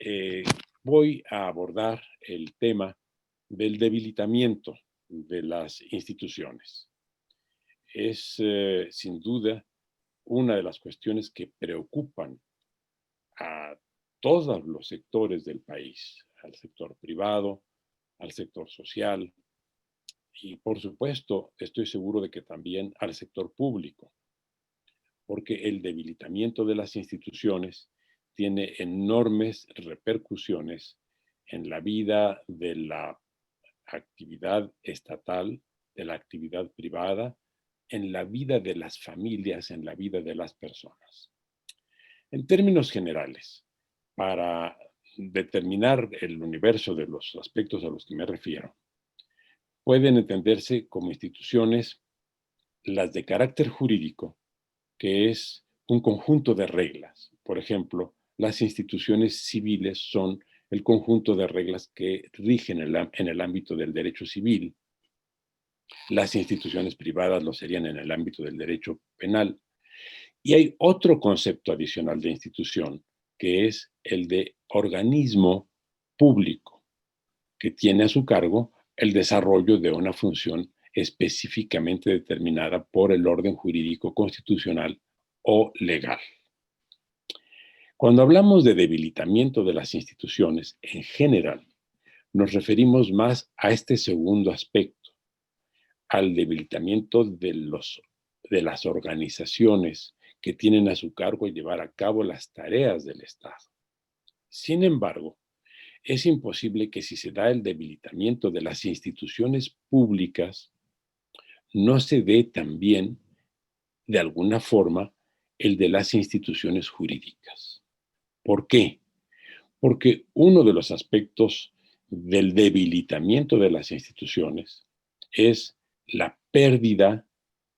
eh, voy a abordar el tema del debilitamiento de las instituciones. Es sin duda una de las cuestiones que preocupan a todos los sectores del país, al sector privado, al sector social y, por supuesto, estoy seguro de que también al sector público, porque el debilitamiento de las instituciones tiene enormes repercusiones en la vida de la actividad estatal, de la actividad privada, en la vida de las familias, en la vida de las personas. En términos generales, para determinar el universo de los aspectos a los que me refiero, pueden entenderse como instituciones las de carácter jurídico, que es un conjunto de reglas. Por ejemplo, las instituciones civiles son el conjunto de reglas que rigen en el ámbito del derecho civil. Las instituciones privadas lo serían en el ámbito del derecho penal. Y hay otro concepto adicional de institución, que es el de organismo público, que tiene a su cargo el desarrollo de una función específicamente determinada por el orden jurídico constitucional o legal. Cuando hablamos de debilitamiento de las instituciones en general, nos referimos más a este segundo aspecto, al debilitamiento de las organizaciones que tienen a su cargo llevar a cabo las tareas del Estado. Sin embargo, es imposible que si se da el debilitamiento de las instituciones públicas, no se dé también, de alguna forma, el de las instituciones jurídicas. ¿Por qué? Porque uno de los aspectos del debilitamiento de las instituciones es la pérdida,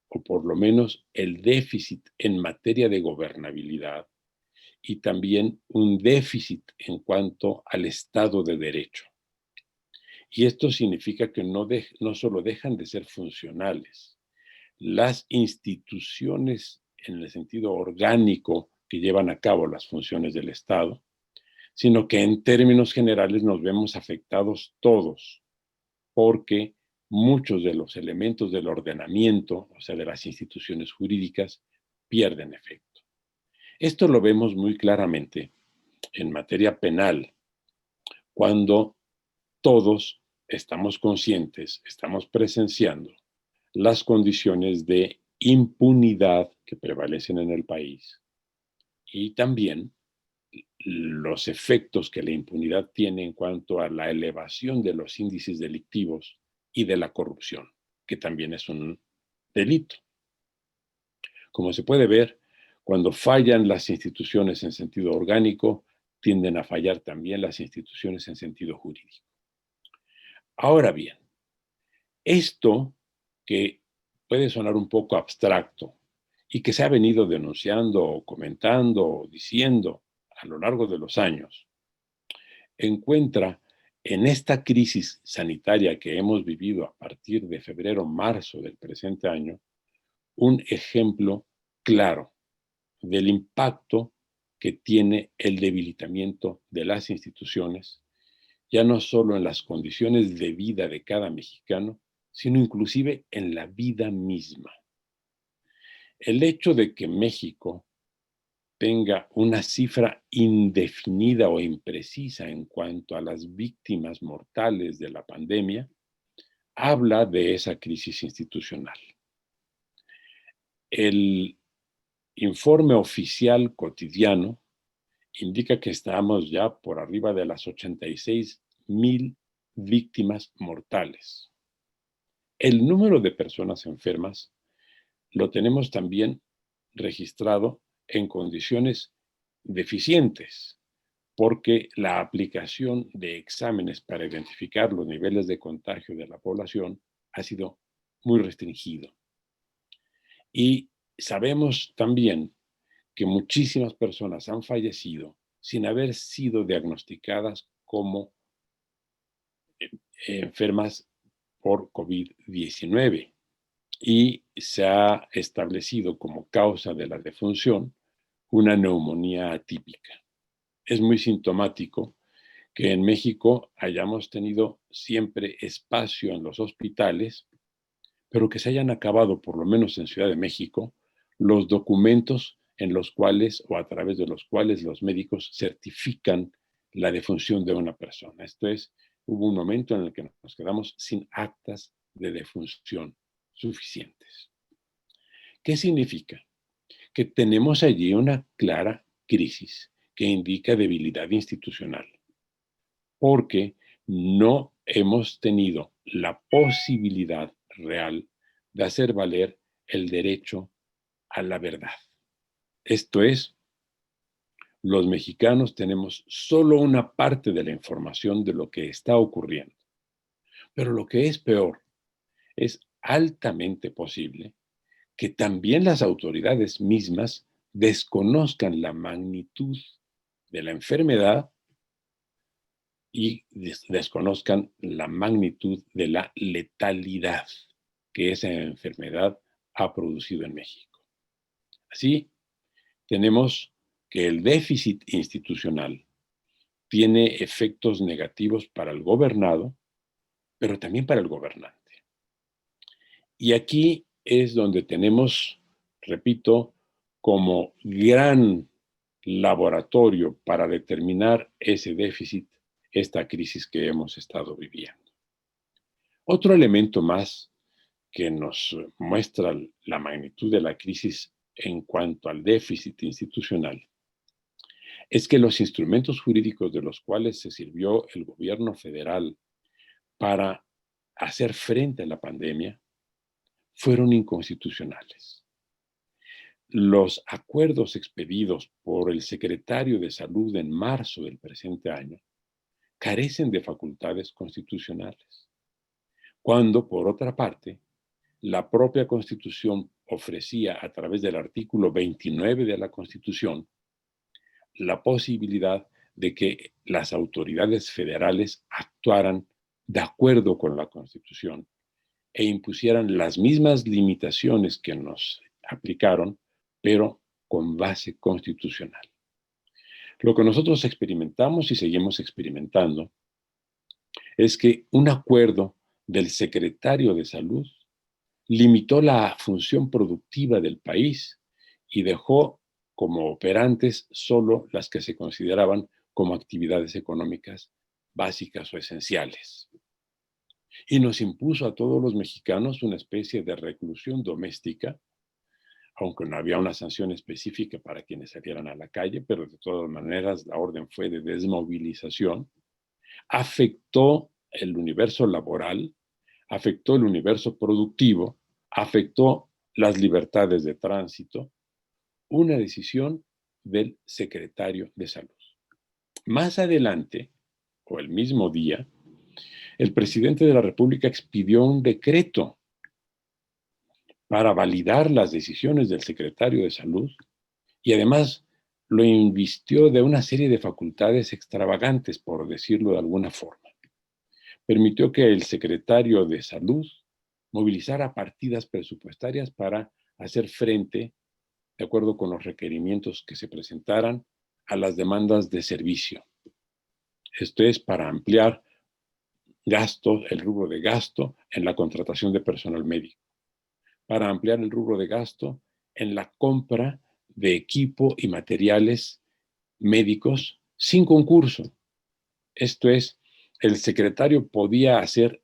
o por lo menos el déficit en materia de gobernabilidad, y también un déficit en cuanto al Estado de Derecho. Y esto significa que no solo dejan de ser funcionales, las instituciones en el sentido orgánico que llevan a cabo las funciones del Estado, sino que en términos generales nos vemos afectados todos, porque muchos de los elementos del ordenamiento, o sea, de las instituciones jurídicas, pierden efecto. Esto lo vemos muy claramente en materia penal, cuando todos estamos conscientes, estamos presenciando las condiciones de impunidad que prevalecen en el país y también los efectos que la impunidad tiene en cuanto a la elevación de los índices delictivos y de la corrupción, que también es un delito. Como se puede ver, cuando fallan las instituciones en sentido orgánico, tienden a fallar también las instituciones en sentido jurídico. Ahora bien, esto que puede sonar un poco abstracto y que se ha venido denunciando o comentando o diciendo a lo largo de los años, encuentra en esta crisis sanitaria que hemos vivido a partir de febrero-marzo del presente año un ejemplo claro del impacto que tiene el debilitamiento de las instituciones, ya no solo en las condiciones de vida de cada mexicano, sino inclusive en la vida misma. El hecho de que México tenga una cifra indefinida o imprecisa en cuanto a las víctimas mortales de la pandemia, habla de esa crisis institucional. El informe oficial cotidiano indica que estamos ya por arriba de las 86,000 víctimas mortales. El número de personas enfermas lo tenemos también registrado en condiciones deficientes, porque la aplicación de exámenes para identificar los niveles de contagio de la población ha sido muy restringido. Y sabemos también que muchísimas personas han fallecido sin haber sido diagnosticadas como enfermas por COVID-19 y se ha establecido como causa de la defunción una neumonía atípica. Es muy sintomático que en México hayamos tenido siempre espacio en los hospitales, pero que se hayan acabado, por lo menos en Ciudad de México, los documentos en los cuales o a través de los cuales los médicos certifican la defunción de una persona. Esto es, hubo un momento en el que nos quedamos sin actas de defunción suficientes. ¿Qué significa? Que tenemos allí una clara crisis que indica debilidad institucional, porque no hemos tenido la posibilidad real de hacer valer el derecho a la verdad. Esto es, los mexicanos tenemos solo una parte de la información de lo que está ocurriendo. Pero lo que es peor, es altamente posible que también las autoridades mismas desconozcan la magnitud de la enfermedad y desconozcan la magnitud de la letalidad que esa enfermedad ha producido en México. Así, tenemos que el déficit institucional tiene efectos negativos para el gobernado, pero también para el gobernante. Y aquí es donde tenemos, repito, como gran laboratorio para determinar ese déficit, esta crisis que hemos estado viviendo. Otro elemento más que nos muestra la magnitud de la crisis en cuanto al déficit institucional es que los instrumentos jurídicos de los cuales se sirvió el gobierno federal para hacer frente a la pandemia fueron inconstitucionales. Los acuerdos expedidos por el secretario de Salud en marzo del presente año carecen de facultades constitucionales, cuando, por otra parte, la propia Constitución ofrecía, a través del artículo 29 de la Constitución, la posibilidad de que las autoridades federales actuaran de acuerdo con la Constitución e impusieran las mismas limitaciones que nos aplicaron, pero con base constitucional. Lo que nosotros experimentamos y seguimos experimentando es que un acuerdo del secretario de Salud limitó la función productiva del país y dejó como operantes solo las que se consideraban como actividades económicas básicas o esenciales. Y nos impuso a todos los mexicanos una especie de reclusión doméstica, aunque no había una sanción específica para quienes salieran a la calle, pero de todas maneras la orden fue de desmovilización. Afectó el universo laboral, afectó el universo productivo, afectó las libertades de tránsito, una decisión del secretario de Salud. Más adelante, o el mismo día, el presidente de la República expidió un decreto para validar las decisiones del secretario de Salud y además lo invistió de una serie de facultades extravagantes, por decirlo de alguna forma. Permitió que el secretario de Salud movilizara partidas presupuestarias para hacer frente, de acuerdo con los requerimientos que se presentaran, a las demandas de servicio. Esto es para ampliar gasto, el rubro de gasto en la contratación de personal médico, para ampliar el rubro de gasto en la compra de equipo y materiales médicos sin concurso. Esto es, el secretario podía hacer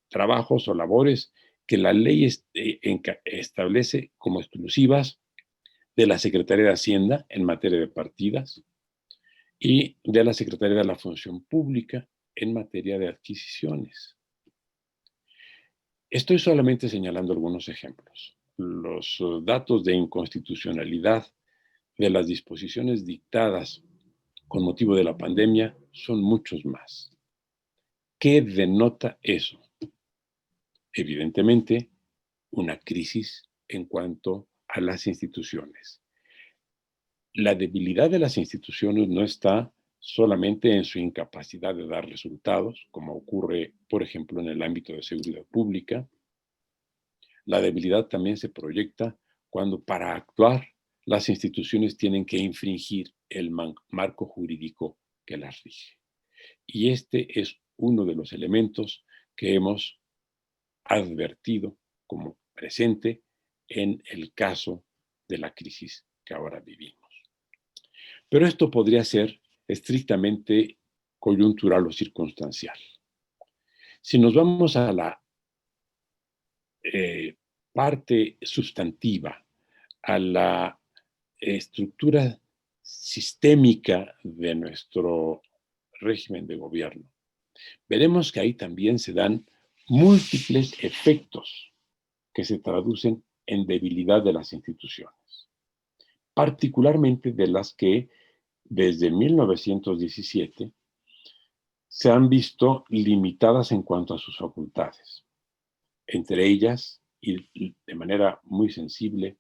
trabajos o labores que la ley establece como exclusivas de la Secretaría de Hacienda en materia de partidas y de la Secretaría de la Función Pública en materia de adquisiciones. Estoy solamente señalando algunos ejemplos. Los datos de inconstitucionalidad de las disposiciones dictadas con motivo de la pandemia son muchos más. ¿Qué denota eso? Evidentemente, una crisis en cuanto a las instituciones. La debilidad de las instituciones no está solamente en su incapacidad de dar resultados, como ocurre, por ejemplo, en el ámbito de seguridad pública. La debilidad también se proyecta cuando para actuar las instituciones tienen que infringir el marco jurídico que las rige. Y este es uno de los elementos que hemos advertido como presente en el caso de la crisis que ahora vivimos. Pero esto podría ser estrictamente coyuntural o circunstancial. Si nos vamos a la parte sustantiva, a la estructura sistémica de nuestro régimen de gobierno, veremos que ahí también se dan múltiples efectos que se traducen en debilidad de las instituciones, particularmente de las que desde 1917 se han visto limitadas en cuanto a sus facultades, entre ellas, y de manera muy sensible,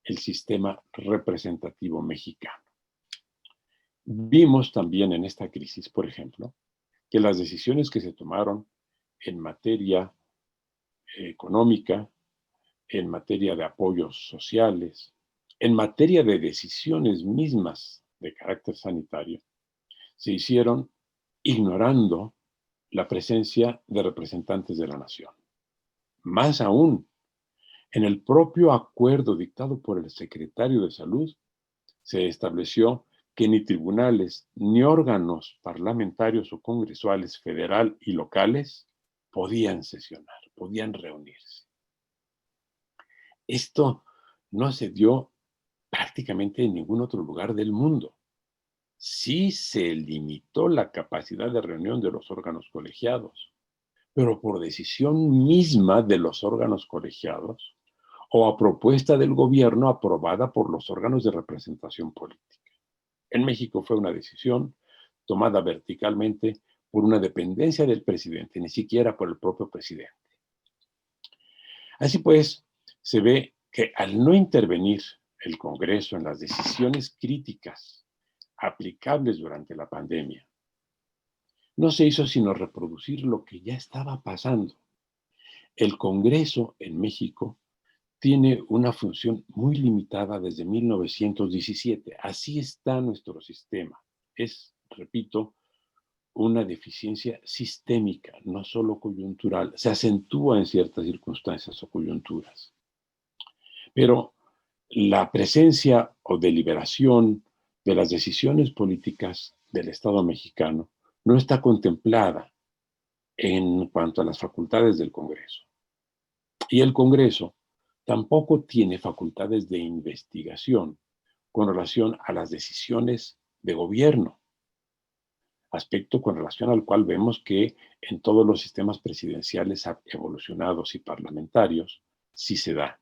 el sistema representativo mexicano. Vimos también en esta crisis, por ejemplo, que las decisiones que se tomaron en materia económica, en materia de apoyos sociales, en materia de decisiones mismas de carácter sanitario, se hicieron ignorando la presencia de representantes de la nación. Más aún, en el propio acuerdo dictado por el secretario de Salud, se estableció que ni tribunales ni órganos parlamentarios o congresuales federal y locales podían sesionar, podían reunirse. Esto no se dio prácticamente en ningún otro lugar del mundo. Sí se limitó la capacidad de reunión de los órganos colegiados, pero por decisión misma de los órganos colegiados o a propuesta del gobierno aprobada por los órganos de representación política. En México fue una decisión tomada verticalmente por una dependencia del presidente, ni siquiera por el propio presidente. Así pues, se ve que al no intervenir el Congreso en las decisiones críticas aplicables durante la pandemia, no se hizo sino reproducir lo que ya estaba pasando. El Congreso en México tiene una función muy limitada desde 1917. Así está nuestro sistema. Es, repito, una deficiencia sistémica, no solo coyuntural. Se acentúa en ciertas circunstancias o coyunturas. Pero la presencia o deliberación de las decisiones políticas del Estado mexicano no está contemplada en cuanto a las facultades del Congreso. Y el Congreso tampoco tiene facultades de investigación con relación a las decisiones de gobierno, aspecto con relación al cual vemos que en todos los sistemas presidenciales evolucionados y parlamentarios sí se da.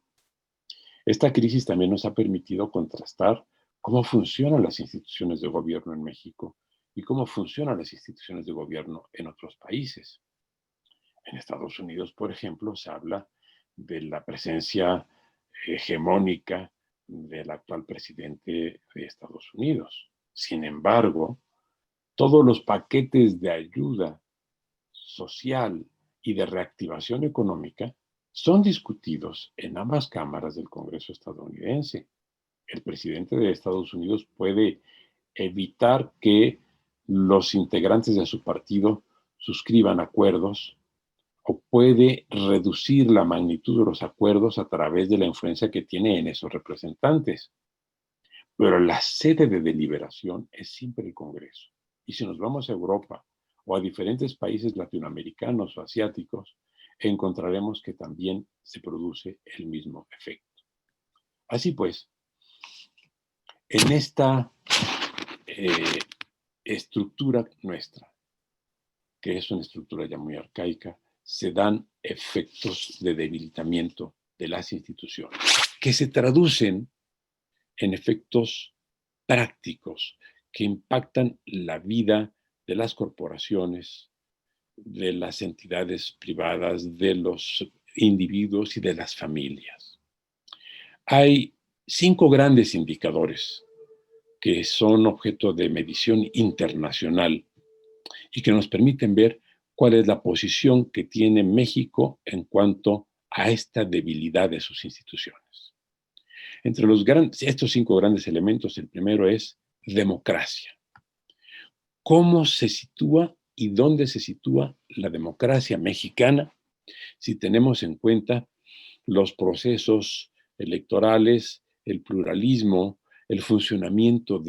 Esta crisis también nos ha permitido contrastar cómo funcionan las instituciones de gobierno en México y cómo funcionan las instituciones de gobierno en otros países. En Estados Unidos, por ejemplo, se habla de la presencia hegemónica del actual presidente de Estados Unidos. Sin embargo, todos los paquetes de ayuda social y de reactivación económica son discutidos en ambas cámaras del Congreso estadounidense. El presidente de Estados Unidos puede evitar que los integrantes de su partido suscriban acuerdos o puede reducir la magnitud de los acuerdos a través de la influencia que tiene en esos representantes. Pero la sede de deliberación es siempre el Congreso. Y si nos vamos a Europa o a diferentes países latinoamericanos o asiáticos, encontraremos que también se produce el mismo efecto. Así pues, en esta estructura nuestra, que es una estructura ya muy arcaica, se dan efectos de debilitamiento de las instituciones, que se traducen en efectos prácticos que impactan la vida de las corporaciones, de las entidades privadas, de los individuos y de las familias. Hay 5 grandes indicadores que son objeto de medición internacional y que nos permiten ver cuál es la posición que tiene México en cuanto a esta debilidad de sus instituciones. Entre estos 5 grandes elementos, el primero es democracia. ¿Cómo se sitúa y dónde se sitúa la democracia mexicana si tenemos en cuenta los procesos electorales, el pluralismo, el funcionamiento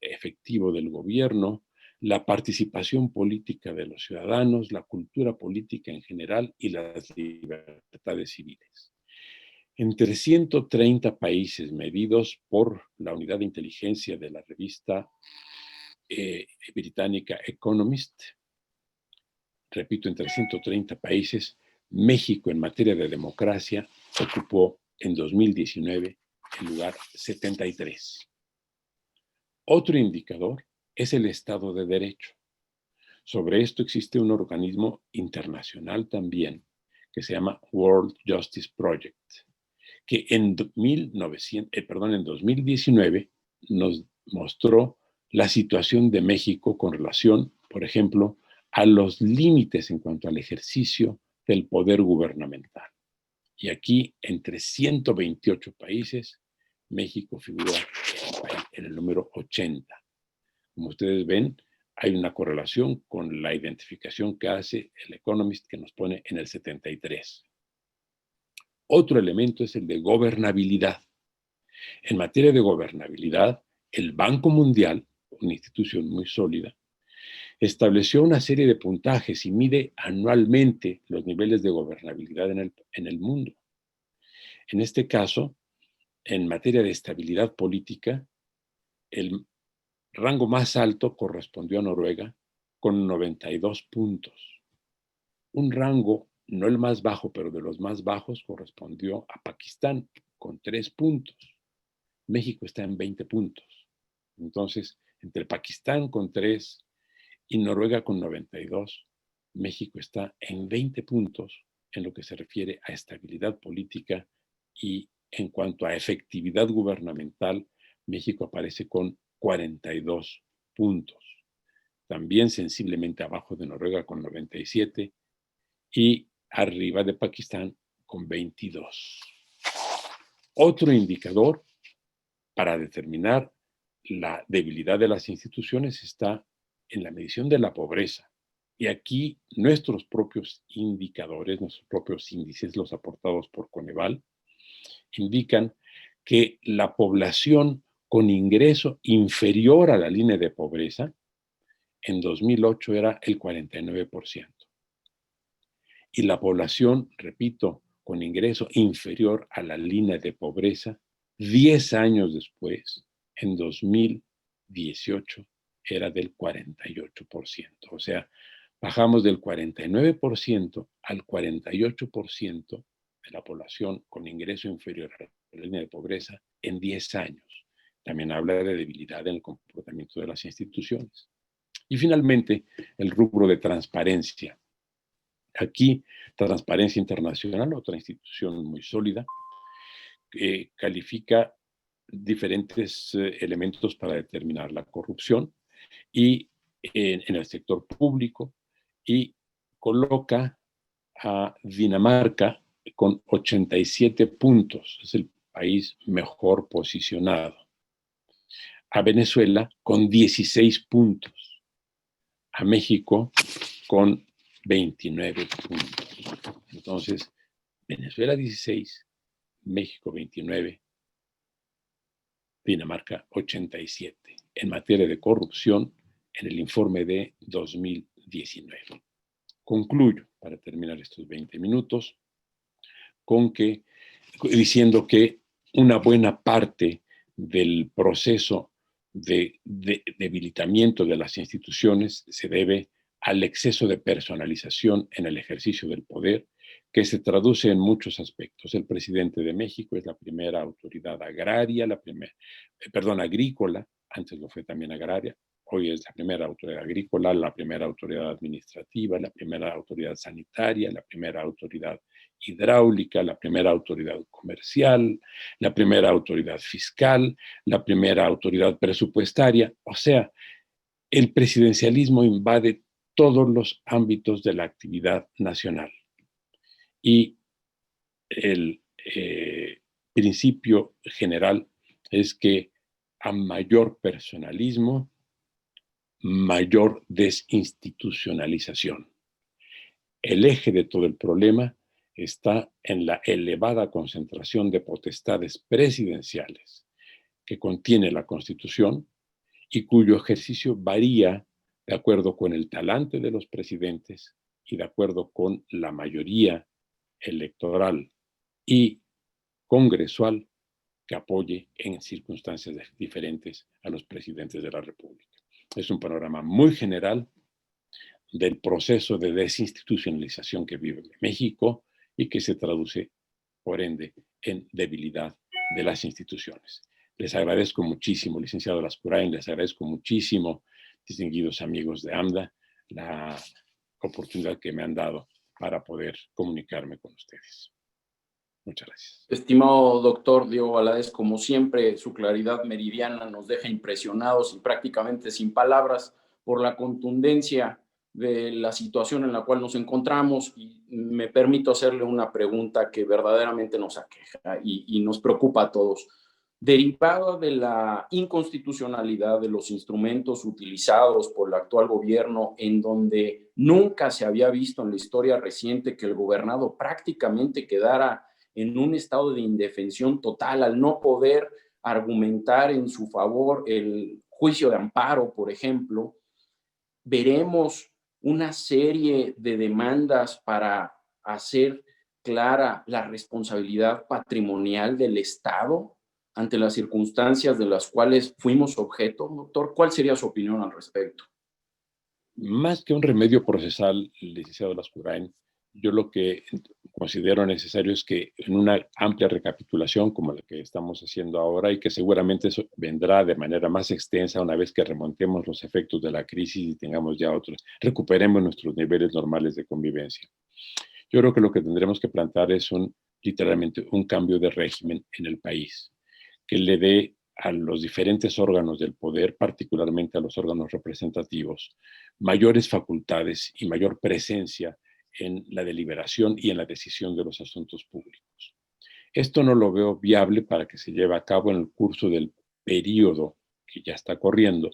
efectivo del gobierno, la participación política de los ciudadanos, la cultura política en general y las libertades civiles? Entre 130 países medidos por la unidad de inteligencia de la revista británica Economist, repito, entre 130 países, México en materia de democracia ocupó en 2019 el lugar 73. Otro indicador es el Estado de Derecho. Sobre esto existe un organismo internacional también que se llama World Justice Project, que en 2019 nos mostró la situación de México con relación, por ejemplo, a los límites en cuanto al ejercicio del poder gubernamental. Y aquí, entre 128 países, México figura en el número 80. Como ustedes ven, hay una correlación con la identificación que hace el Economist, que nos pone en el 73. Otro elemento es el de gobernabilidad. En materia de gobernabilidad, el Banco Mundial, una institución muy sólida, estableció una serie de puntajes y mide anualmente los niveles de gobernabilidad en el mundo. En este caso, en materia de estabilidad política, el rango más alto correspondió a Noruega con 92 puntos. Un rango, no el más bajo, pero de los más bajos, correspondió a Pakistán con 3 puntos. México está en 20 puntos. Entonces, entre Pakistán con 3 y Noruega con 92, México está en 20 puntos en lo que se refiere a estabilidad política, y en cuanto a efectividad gubernamental, México aparece con 42 puntos. También sensiblemente abajo de Noruega con 97 y arriba de Pakistán con 22. Otro indicador para determinar la debilidad de las instituciones está en la medición de la pobreza. Y aquí nuestros propios indicadores, nuestros propios índices, los aportados por Coneval, indican que la población con ingreso inferior a la línea de pobreza en 2008 era el 49%. Y la población, repito, con ingreso inferior a la línea de pobreza, 10 años después, en 2018, era del 48%. O sea, bajamos del 49% al 48% de la población con ingreso inferior a la línea de pobreza en 10 años. También habla de debilidad en el comportamiento de las instituciones. Y finalmente, el rubro de transparencia. Aquí, Transparencia Internacional, otra institución muy sólida, califica diferentes elementos para determinar la corrupción y en el sector público, y coloca a Dinamarca con 87 puntos, es el país mejor posicionado. A Venezuela con 16 puntos. A México con 29 puntos. Entonces, Venezuela 16, México 29, Dinamarca 87. En materia de corrupción, en el informe de 2019. Concluyo, para terminar estos 20 minutos, diciendo que una buena parte del proceso de debilitamiento de las instituciones se debe al exceso de personalización en el ejercicio del poder, que se traduce en muchos aspectos. El presidente de México es la primera autoridad agraria, agrícola, antes lo fue también agraria, hoy es la primera autoridad agrícola, la primera autoridad administrativa, la primera autoridad sanitaria, la primera autoridad hidráulica, la primera autoridad comercial, la primera autoridad fiscal, la primera autoridad presupuestaria. O sea, el presidencialismo invade todos los ámbitos de la actividad nacional. Y principio general es que a mayor personalismo, mayor desinstitucionalización. El eje de todo el problema está en la elevada concentración de potestades presidenciales que contiene la Constitución y cuyo ejercicio varía de acuerdo con el talante de los presidentes y de acuerdo con la mayoría electoral y congresual que apoye en circunstancias diferentes a los presidentes de la República. Es un panorama muy general del proceso de desinstitucionalización que vive México y que se traduce, por ende, en debilidad de las instituciones. Les agradezco muchísimo, licenciado Lascurain, les agradezco muchísimo, distinguidos amigos de AMDA, la oportunidad que me han dado para poder comunicarme con ustedes. Muchas gracias. Estimado doctor Diego Valadez, como siempre, su claridad meridiana nos deja impresionados y prácticamente sin palabras por la contundencia de la situación en la cual nos encontramos, y me permito hacerle una pregunta que verdaderamente nos aqueja y nos preocupa a todos. Derivada de la inconstitucionalidad de los instrumentos utilizados por el actual gobierno, en donde nunca se había visto en la historia reciente que el gobernado prácticamente quedara en un estado de indefensión total al no poder argumentar en su favor el juicio de amparo, por ejemplo, veremos una serie de demandas para hacer clara la responsabilidad patrimonial del Estado ante las circunstancias de las cuales fuimos objeto. Doctor, ¿cuál sería su opinión al respecto? Más que un remedio procesal, licenciado Lascurain, yo lo que considero necesario es que en una amplia recapitulación como la que estamos haciendo ahora, y que seguramente eso vendrá de manera más extensa una vez que remontemos los efectos de la crisis y tengamos ya otros, recuperemos nuestros niveles normales de convivencia. Yo creo que lo que tendremos que plantear es literalmente un cambio de régimen en el país, que le dé a los diferentes órganos del poder, particularmente a los órganos representativos, mayores facultades y mayor presencia en la deliberación y en la decisión de los asuntos públicos. Esto no lo veo viable para que se lleve a cabo en el curso del periodo que ya está corriendo,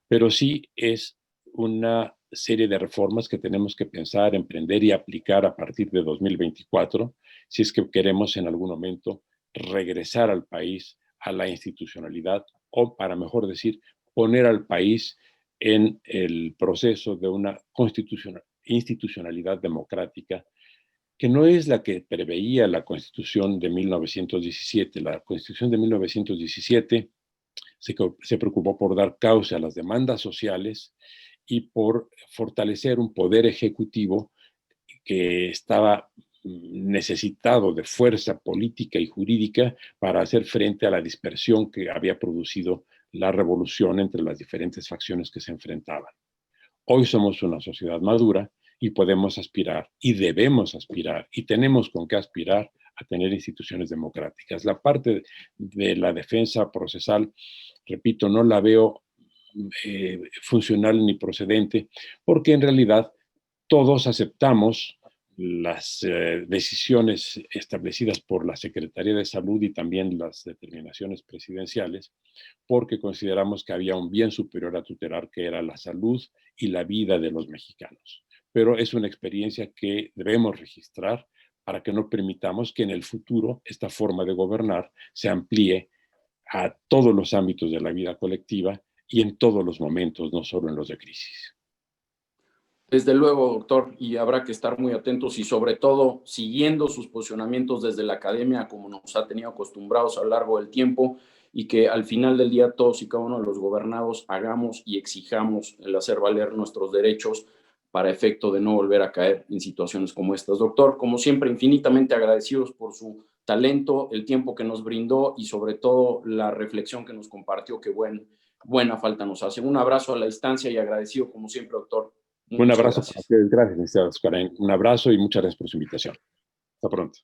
pero sí es una serie de reformas que tenemos que pensar, emprender y aplicar a partir de 2024, si es que queremos en algún momento regresar al país a la institucionalidad, o para mejor decir, poner al país en el proceso de una institucionalidad democrática que no es la que preveía la Constitución de 1917. La Constitución de 1917 se preocupó por dar cauce a las demandas sociales y por fortalecer un poder ejecutivo que estaba necesitado de fuerza política y jurídica para hacer frente a la dispersión que había producido la revolución entre las diferentes facciones que se enfrentaban. Hoy somos una sociedad madura y podemos aspirar y debemos aspirar y tenemos con qué aspirar a tener instituciones democráticas. La parte de la defensa procesal, repito, no la veo funcional ni procedente, porque en realidad todos aceptamos las decisiones establecidas por la Secretaría de Salud y también las determinaciones presidenciales, porque consideramos que había un bien superior a tutelar, que era la salud y la vida de los mexicanos. Pero es una experiencia que debemos registrar para que no permitamos que en el futuro esta forma de gobernar se amplíe a todos los ámbitos de la vida colectiva y en todos los momentos, no solo en los de crisis. Desde luego, doctor, y habrá que estar muy atentos y sobre todo siguiendo sus posicionamientos desde la academia, como nos ha tenido acostumbrados a lo largo del tiempo, y que al final del día todos y cada uno de los gobernados hagamos y exijamos el hacer valer nuestros derechos para efecto de no volver a caer en situaciones como estas. Doctor, como siempre, infinitamente agradecidos por su talento, el tiempo que nos brindó y sobre todo la reflexión que nos compartió, que buena falta nos hace. Un abrazo a la distancia y agradecido como siempre, doctor. Un abrazo para ustedes. Gracias, licenciado Lascurain. Un abrazo y muchas gracias por su invitación. Hasta pronto.